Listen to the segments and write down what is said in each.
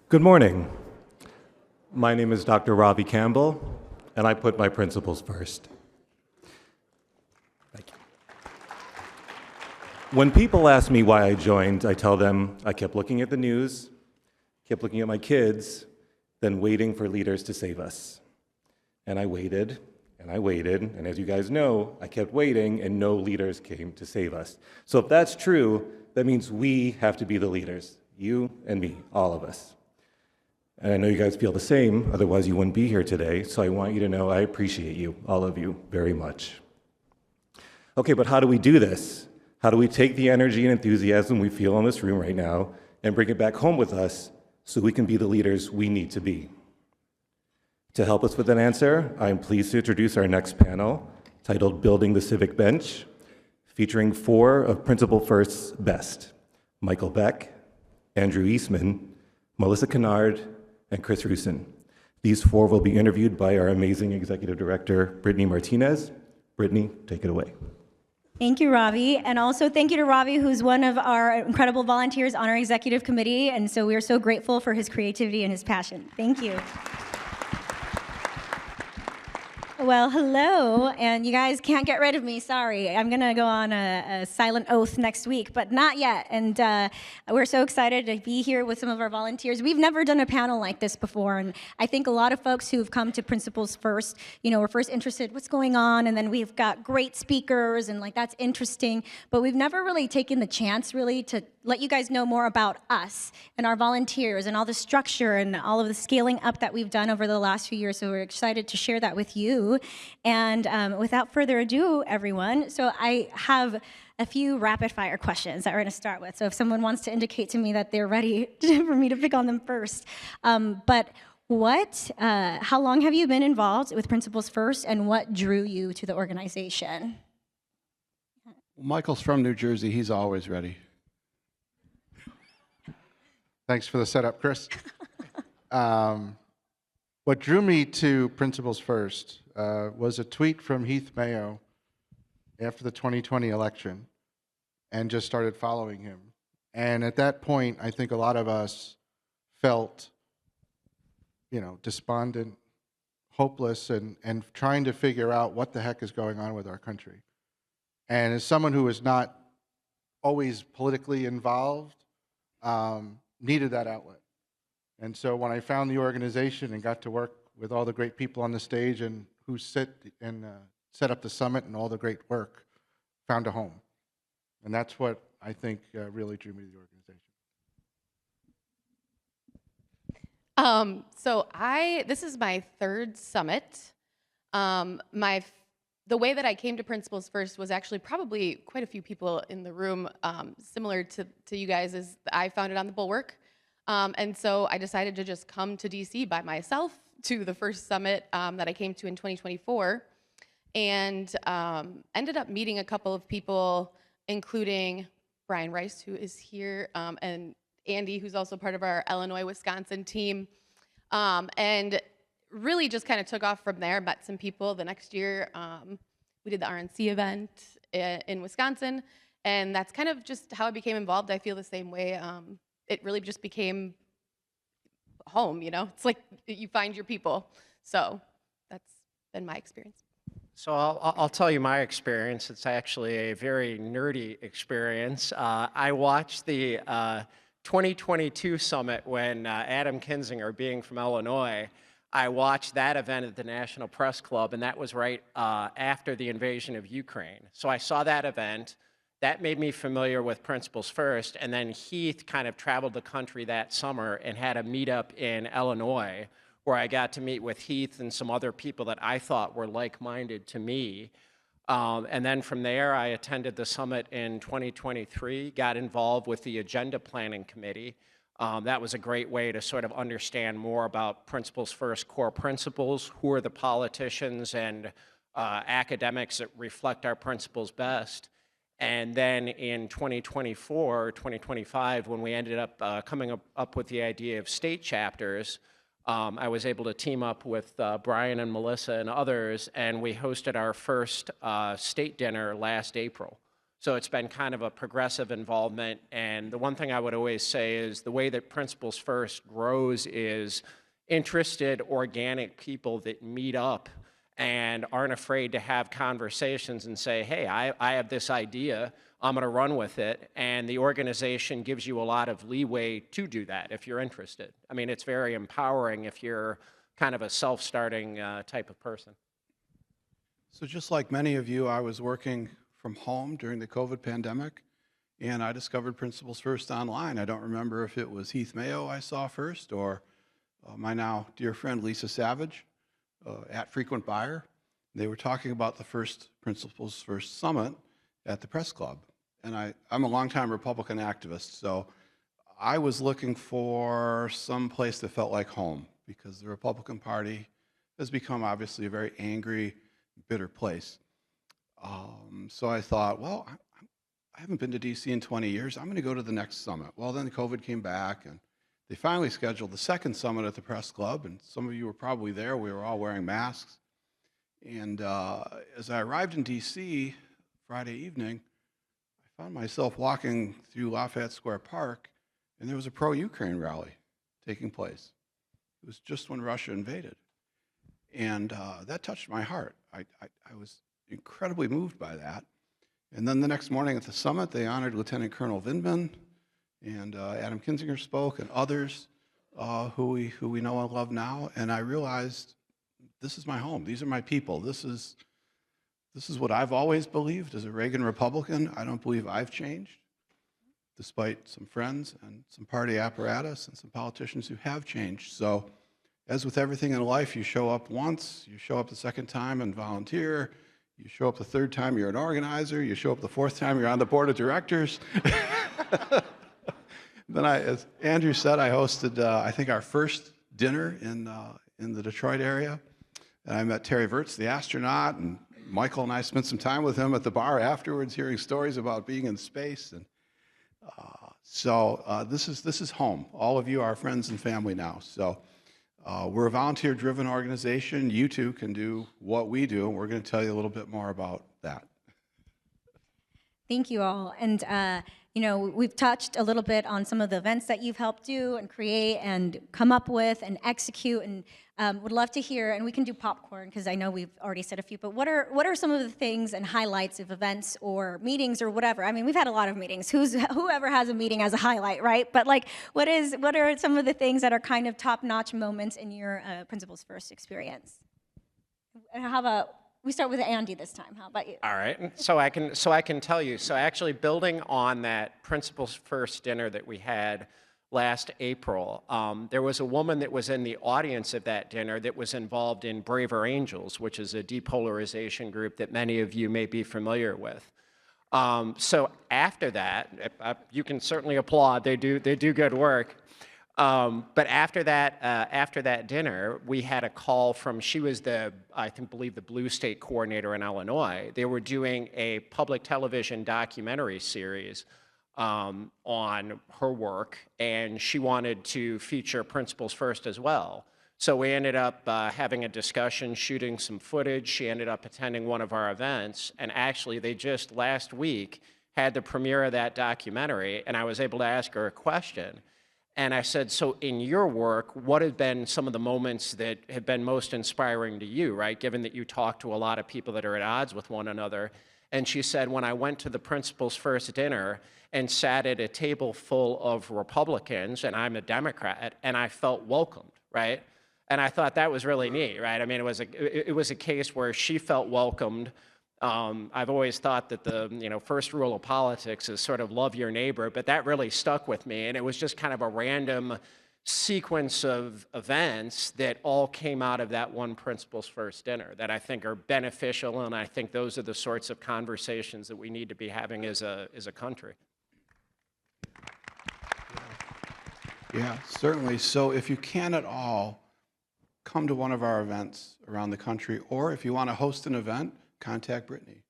Good morning. My name is Dr. Ravi Campbell, and I put my principles first. Thank you. When people ask me why I joined, I tell them I kept looking at the news, kept looking at my kids, then waiting for leaders to save us. And I waited, and I waited, and as you guys know, I kept waiting, and no leaders came to save us. So if that's true, that means we have to be the leaders, you and me, all of us. And I know you guys feel the same, otherwise you wouldn't be here today, so I want you to know I appreciate you, all of you, very much. Okay, but how do we do this? How do we take the energy and enthusiasm we feel in this room right now and bring it back home with us so we can be the leaders we need to be? To help us with an answer, I'm pleased to introduce our next panel, titled Building the Civic Bench, featuring 4 of Principal First's best: Michael Beck, Andrew Eastman, Melissa Kennard, and Chris Rusin. These 4 will be interviewed by our amazing Executive Director, Brittany Martinez. Brittany, take it away. Thank you, Ravi. And also thank you to Ravi, who's one of our incredible volunteers on our executive committee. And so we are so grateful for his creativity and his passion. Thank you. Well, hello, and you guys can't get rid of me, sorry. I'm gonna go on a silent oath next week, but not yet. And we're so excited to be here with some of our volunteers. We've never done a panel like this before, and I think a lot of folks who've come to Principles First, were first interested, what's going on, and then we've got great speakers, and that's interesting, but we've never really taken the chance really to let you guys know more about us and our volunteers and all the structure and all of the scaling up that we've done over the last few years. So we're excited to share that with you. And without further ado, everyone, so I have a few rapid fire questions that we're going to start with. So if someone wants to indicate to me that they're ready for me to pick on them first. But how long have you been involved with Principles First, and what drew you to the organization? Michael's from New Jersey. He's always ready. Thanks for the setup, Chris. What drew me to Principles First was a tweet from Heath Mayo after the 2020 election, and just started following him. And at that point, I think a lot of us felt, despondent, hopeless, and trying to figure out what the heck is going on with our country. And as someone who is not always politically involved, needed that outlet. And so when I found the organization and got to work with all the great people on the stage and who set up the summit and all the great work, found a home. And that's what I think really drew me to the organization. This is my 3rd summit. The way that I came to Principles First was actually probably quite a few people in the room, similar to you guys, is I found it on the Bulwark. And so I decided to just come to DC by myself to the first summit that I came to in 2024, and ended up meeting a couple of people, including Brian Rice, who is here, and Andy, who's also part of our Illinois, Wisconsin team, and really just kind of took off from there. Met some people. The next year, we did the RNC event in Wisconsin, and that's kind of just how I became involved. I feel the same way. It really just became home, It's like you find your people. So that's been my experience. So I'll tell you my experience. It's actually a very nerdy experience. I watched the 2022 summit when Adam Kinzinger, being from Illinois, I watched that event at the National Press Club, and that was right after the invasion of Ukraine. So I saw that event. That made me familiar with Principles First, and then Heath kind of traveled the country that summer and had a meetup in Illinois where I got to meet with Heath and some other people that I thought were like-minded to me. And then from there, I attended the summit in 2023, got involved with the agenda planning committee. That was a great way to sort of understand more about Principles First core principles, who are the politicians and academics that reflect our principles best. And then in 2024, 2025, when we ended up coming up with the idea of state chapters, I was able to team up with Brian and Melissa and others, and we hosted our first state dinner last April. So it's been kind of a progressive involvement. And the one thing I would always say is the way that Principles First grows is interested, organic people that meet up and aren't afraid to have conversations and say, hey, I have this idea, I'm going to run with it. And the organization gives you a lot of leeway to do that if you're interested. I mean, it's very empowering if you're kind of a self-starting type of person. So just like many of you, I was working from home during the COVID pandemic, and I discovered Principles First online. I don't remember if it was Heath Mayo I saw first or my now dear friend Lisa Savage at Frequent Buyer. They were talking about the first Principles First Summit at the Press Club. And I'm a longtime Republican activist, so I was looking for some place that felt like home, because the Republican Party has become obviously a very angry, bitter place. So I thought, well, I haven't been to DC in 20 years. I'm going to go to the next summit. Well, then COVID came back, and they finally scheduled the second summit at the Press Club, and some of you were probably there. We were all wearing masks. And as I arrived in DC Friday evening, I found myself walking through Lafayette Square Park, and there was a pro-Ukraine rally taking place. It was just when Russia invaded. And that touched my heart. I was incredibly moved by that. And then the next morning at the summit, they honored Lieutenant Colonel Vindman, and Adam Kinzinger spoke, and others who we know and love now. And I realized, this is my home. These are my people. This is what I've always believed as a Reagan Republican. I don't believe I've changed, despite some friends and some party apparatus and some politicians who have changed. So as with everything in life, you show up once, you show up the second time and volunteer, you show up the third time, you're an organizer, you show up the fourth time, you're on the board of directors. Then as Andrew said, I hosted, I think, our first dinner in the Detroit area. And I met Terry Virts, the astronaut, and Michael and I spent some time with him at the bar afterwards, hearing stories about being in space. And so this is home. All of you are friends and family now. So we're a volunteer-driven organization. You too can do what we do, and we're going to tell you a little bit more about that. Thank you all. And you know, we've touched a little bit on some of the events that you've helped do and create and come up with and execute, and would love to hear, and we can do popcorn because I know we've already said a few, but what are some of the things and highlights of events or meetings or whatever? I mean, we've had a lot of meetings. Whoever has a meeting as a highlight, right? But like, what are some of the things that are kind of top-notch moments in your Principles First experience? And how about we start with Andy this time? How about you? All right. So I can tell you. So actually, building on that Principles First dinner that we had last April, there was a woman that was in the audience of that dinner that was involved in Braver Angels, which is a depolarization group that many of you may be familiar with. So after that, you can certainly applaud. They do good work. But after that dinner, we had a call from, she was I believe the Blue State coordinator in Illinois. They were doing a public television documentary series on her work, and she wanted to feature Principles First as well. So we ended up having a discussion, shooting some footage. She ended up attending one of our events, and actually they just last week had the premiere of that documentary, and I was able to ask her a question. And I said, so in your work, what have been some of the moments that have been most inspiring to you, right? Given that you talk to a lot of people that are at odds with one another. And she said, when I went to the Principles First dinner and sat at a table full of Republicans, and I'm a Democrat, and I felt welcomed, right? And I thought that was really neat, right? I mean, it was a case where she felt welcomed. I've always thought that the first rule of politics is sort of love your neighbor, but that really stuck with me, and it was just kind of a random sequence of events that all came out of that one Principles First dinner that I think are beneficial, and I think those are the sorts of conversations that we need to be having as a country. Yeah, certainly. So if you can at all, come to one of our events around the country, or if you want to host an event, contact Brittany.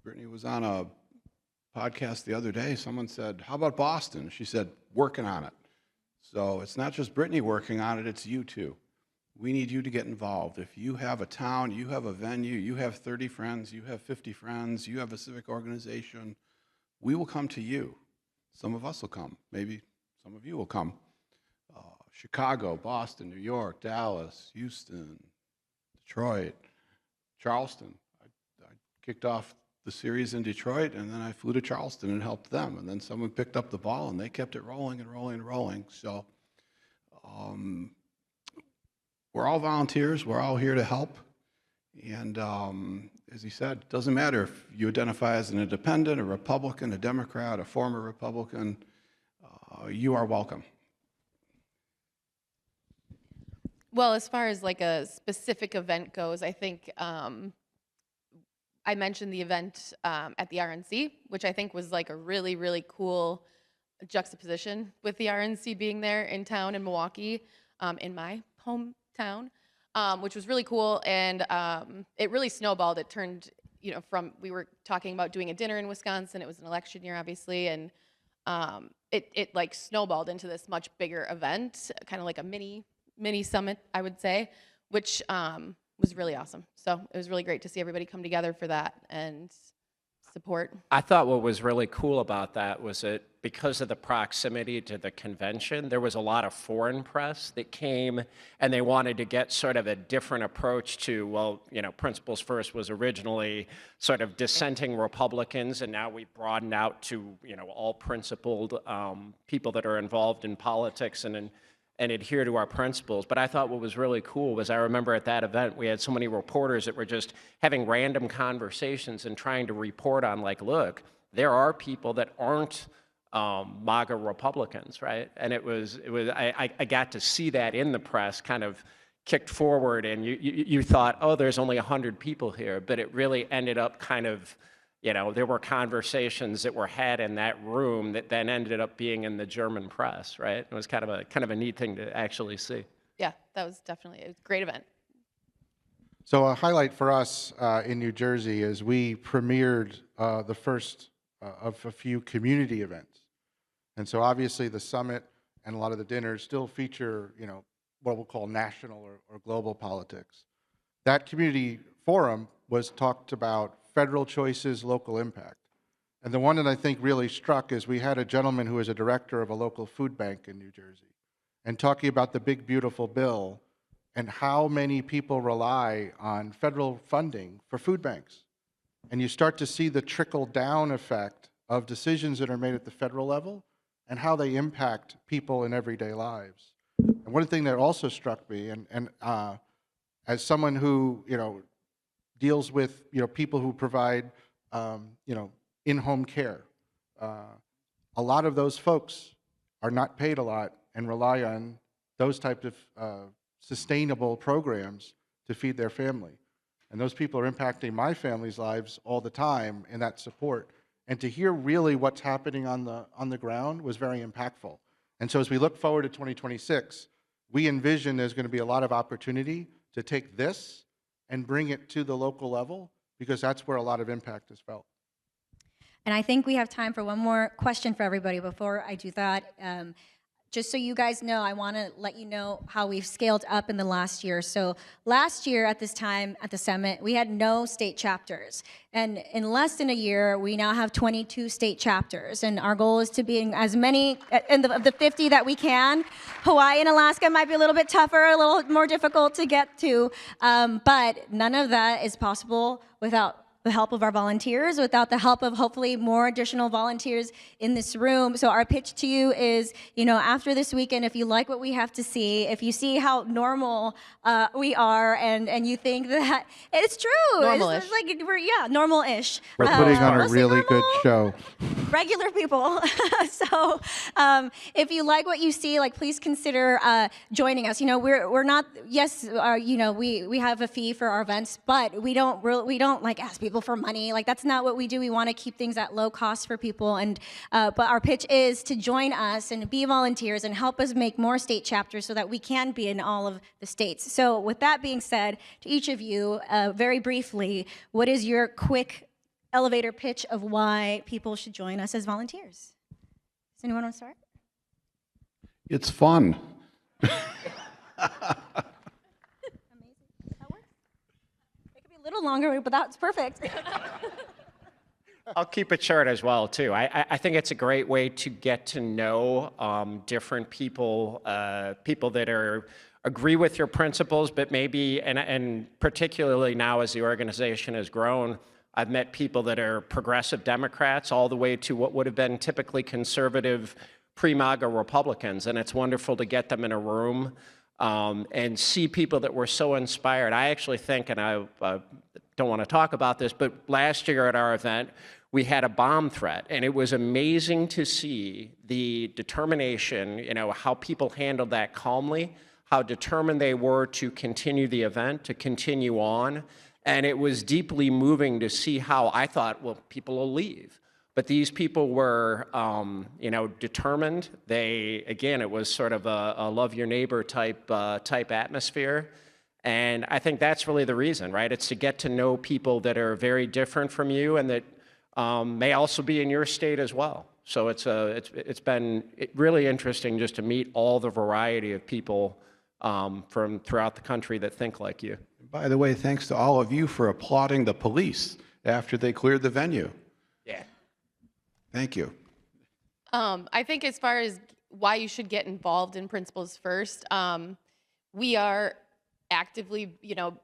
Brittany was on a podcast the other day. Someone said, how about Boston? She said, working on it. So it's not just Brittany working on it, it's you too. We need you to get involved. If you have a town, you have a venue, you have 30 friends, you have 50 friends, you have a civic organization, we will come to you. Some of us will come. Maybe some of you will come. Chicago, Boston, New York, Dallas, Houston, Detroit, Charleston. I kicked off the series in Detroit, and then I flew to Charleston and helped them. And then someone picked up the ball, and they kept it rolling and rolling and rolling. So we're all volunteers. We're all here to help. And as he said, it doesn't matter if you identify as an independent, a Republican, a Democrat, a former Republican, you are welcome. Well, as far as like a specific event goes, I think I mentioned the event at the RNC, which I think was like a really, really cool juxtaposition with the RNC being there in town in Milwaukee, in my hometown, which was really cool. And it really snowballed. It turned, from, we were talking about doing a dinner in Wisconsin. It was an election year, obviously. And it like snowballed into this much bigger event, kind of like a mini summit, I would say, which was really awesome. So it was really great to see everybody come together for that and support. I thought what was really cool about that was that because of the proximity to the convention, there was a lot of foreign press that came and they wanted to get sort of a different approach to, well, Principles First was originally sort of dissenting Republicans, and now we broadened out to, all principled people that are involved in politics and adhere to our principles. But I thought what was really cool was I remember at that event, we had so many reporters that were just having random conversations and trying to report on, like, look, there are people that aren't MAGA Republicans, right? And I got to see that in the press kind of kicked forward, and you thought, oh, there's only 100 people here, but it really ended up kind of, there were conversations that were had in that room that then ended up being in the German press, right? It was kind of a neat thing to actually see. Yeah, that was definitely a great event. So a highlight for us in New Jersey is we premiered the first of a few community events. And so obviously the summit and a lot of the dinners still feature, what we'll call national or global politics. That community forum was talked about federal choices, local impact. And the one that I think really struck is we had a gentleman who was a director of a local food bank in New Jersey and talking about the big, beautiful bill and how many people rely on federal funding for food banks. And you start to see the trickle-down effect of decisions that are made at the federal level and how they impact people in everyday lives. And one thing that also struck me, and as someone who, deals with people who provide in-home care. A lot of those folks are not paid a lot and rely on those types of sustainable programs to feed their family. And those people are impacting my family's lives all the time in that support. And to hear really what's happening on the ground was very impactful. And so as we look forward to 2026, we envision there's going to be a lot of opportunity to take this and bring it to the local level, because that's where a lot of impact is felt. And I think we have time for one more question for everybody before I do that. Just so you guys know, I want to let you know how we've scaled up in the last year. So last year at this time at the summit, we had no state chapters. And in less than a year, we now have 22 state chapters. And our goal is to be in as many of the 50 that we can. Hawaii and Alaska might be a little bit tougher, a little more difficult to get to. But none of that is possible without the help of our volunteers, without the help of hopefully more additional volunteers in this room. So our pitch to you is, after this weekend, if you like what we have to see, if you see how normal we are, and you think that it's true, Normal-ish. It's like we're normal-ish. We're putting on a mostly really normal, good show. Regular people. So if you like what you see, please consider joining us. We're not. Yes, we have a fee for our events, but we don't ask people for money. That's not what we do. We want to keep things at low cost for people. And but our pitch is to join us and be volunteers and help us make more state chapters so that we can be in all of the states. So with that being said, to each of you, very briefly, what is your quick elevator pitch of why people should join us as volunteers? Does anyone want to start? It's fun. but that's perfect. I'll keep it short as well, too. I think it's a great way to get to know different people, people that agree with your principles, but maybe, and particularly now as the organization has grown, I've met people that are progressive Democrats all the way to what would have been typically conservative pre-MAGA Republicans, and it's wonderful to get them in a room and see people that were so inspired. I actually think, and I don't want to talk about this, but last year at our event, we had a bomb threat, and it was amazing to see the determination, you know, how people handled that calmly, how determined they were to continue the event, to continue on. And it was deeply moving to see how I thought, well, people will leave. But these people were, you know, determined. Again, it was sort of a love your neighbor type atmosphere. And I think that's really the reason, right? It's to get to know people that are very different from you and that may also be in your state as well. So it's been really interesting just to meet all the variety of people from throughout the country that think like you. By the way, thanks to all of you for applauding the police after they cleared the venue. Yeah. Thank you. I think as far as why you should get involved in Principles First, we are actively, you know,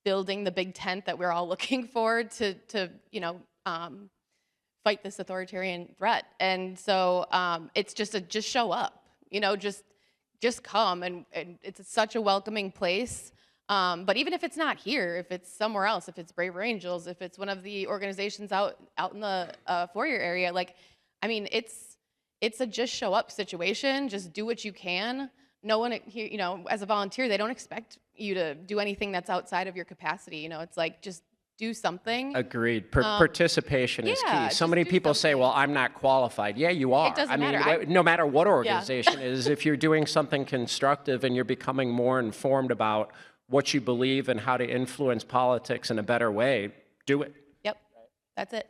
building the big tent that we're all looking for to you know, fight this authoritarian threat. And so it's just show up, you know, just come, and it's such a welcoming place. But even if it's not here, if it's somewhere else, if it's Braver Angels, if it's one of the organizations out in the foyer area, like, I mean, it's a just show up situation. Just do what you can. No one here, you know, as a volunteer, they don't expect you to do anything that's outside of your capacity. You know, it's like, just do something. Agreed. Participation is key. So many people say, well, I'm not qualified. Yeah, you are. It doesn't I mean, matter. no matter what organization it is, if you're doing something constructive and you're becoming more informed about what you believe and how to influence politics in a better way, do it. Yep, that's it.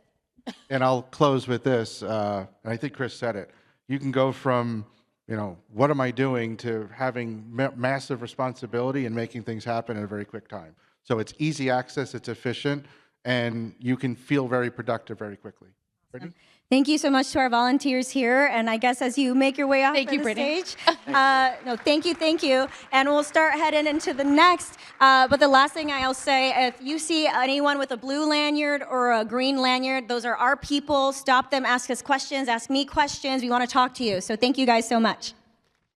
And I'll close with this, and I think Chris said it. You can go from, you know, what am I doing, to having massive responsibility and making things happen in a very quick time. So it's easy access, it's efficient, and you can feel very productive very quickly. Ready? Thank you so much to our volunteers here, and I guess as you make your way off the stage, no, thank you, and we'll start heading into the next. But the last thing I'll say, if you see anyone with a blue lanyard or a green lanyard, those are our people. Stop them, ask us questions, ask me questions. We want to talk to you. So thank you guys so much.